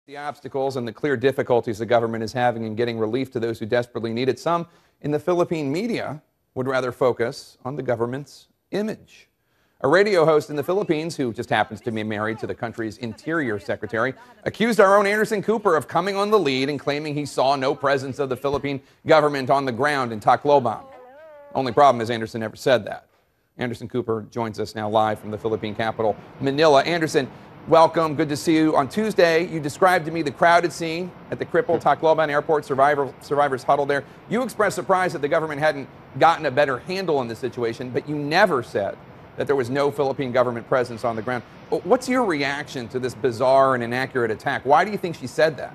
The obstacles and the clear difficulties the government is having in getting relief to those who desperately need it. Some in the Philippine media would rather focus on the government's image. A radio host in the Philippines, who just happens to be married to the country's interior secretary, accused our own Anderson Cooper of coming on the lead and claiming he saw no presence of the Philippine government on the ground in Tacloban. Only problem is Anderson never said that. Anderson Cooper joins us now live from the Philippine capital, Manila. Anderson, welcome. Good to see you. On Tuesday, you described to me the crowded scene at the crippled Tacloban Airport. Survivors huddled there. You expressed surprise that the government hadn't gotten a better handle on the situation, but you never said that there was no Philippine government presence on the ground. What's your reaction to this bizarre and inaccurate attack? Why do you think she said that?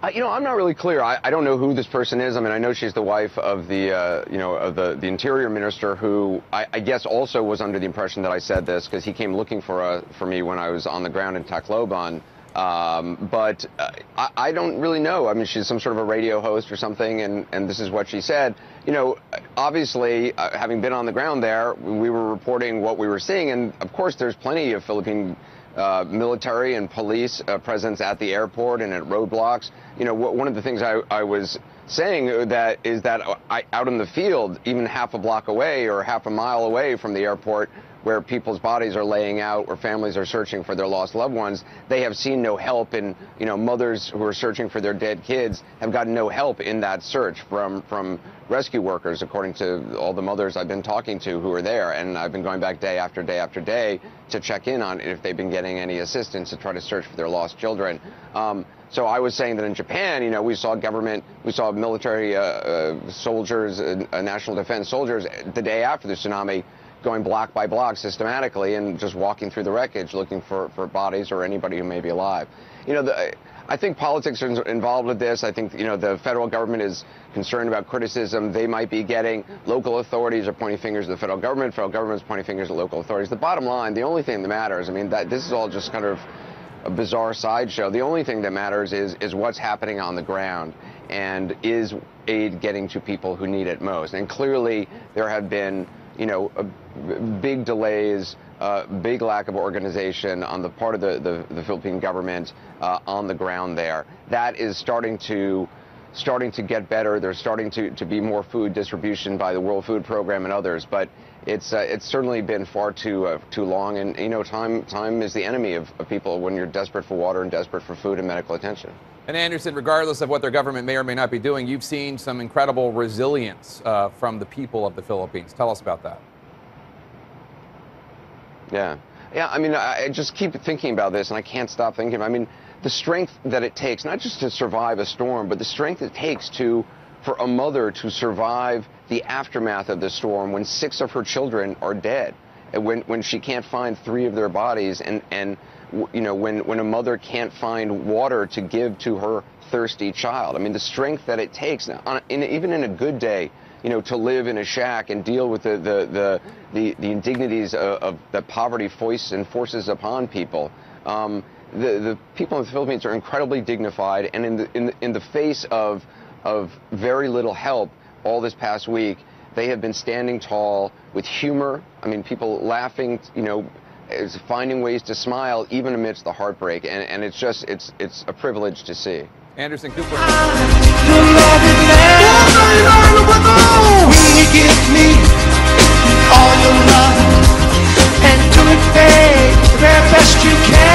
I'm not really clear. I don't know who this person is. I mean, I know she's the wife of the, of the interior minister, who I guess also was under the impression that I said this because he came looking for me when I was on the ground in Tacloban. But I don't really know. I mean, she's some sort of a radio host or something, and this is what she said. Obviously, having been on the ground there, we were reporting what we were seeing, and of course, there's plenty of Philippine military and police presence at the airport and at roadblocks. One of the things I was saying is that out in the field, even half a block away or half a mile away from the airport, where people's bodies are laying out, where families are searching for their lost loved ones, they have seen no help in, mothers who are searching for their dead kids have gotten no help in that search from rescue workers, according to all the mothers I've been talking to who are there. And I've been going back day after day after day to check in on if they've been getting any assistance to try to search for their lost children. So I was saying that in Japan, we saw military soldiers, national defense soldiers the day after the tsunami, going block by block systematically and just walking through the wreckage looking for bodies or anybody who may be alive. I think politics are involved with this. I think, the federal government is concerned about criticism they might be getting. Local authorities are pointing fingers at the federal government. Federal government's pointing fingers at local authorities. The bottom line, the only thing that matters, this is all just kind of a bizarre sideshow. The only thing that matters is what's happening on the ground, and is aid getting to people who need it most. And clearly there have been big delays, big lack of organization on the part of the Philippine government on the ground there. That is starting to get better. There's starting to be more food distribution by the World Food Program and others, but it's certainly been far too long. And time is the enemy of people when you're desperate for water and desperate for food and medical attention. And Anderson, regardless of what their government may or may not be doing, you've seen some incredible resilience from the people of the Philippines. Tell us about that. Yeah. I just keep thinking about this, and I can't stop thinking. The strength that it takes, not just to survive a storm, but the strength it takes for a mother to survive the aftermath of the storm when 6 of her children are dead, and when she can't find 3 of their bodies, and when a mother can't find water to give to her thirsty child. The strength that it takes, even in a good day, to live in a shack and deal with the indignities of that poverty foists and forces upon people. The people in the Philippines are incredibly dignified, and in the face of very little help all this past week, they have been standing tall with humor. People laughing, finding ways to smile even amidst the heartbreak, and it's a privilege to see. Anderson Cooper. Give me all your love and do it, babe, the very best you can.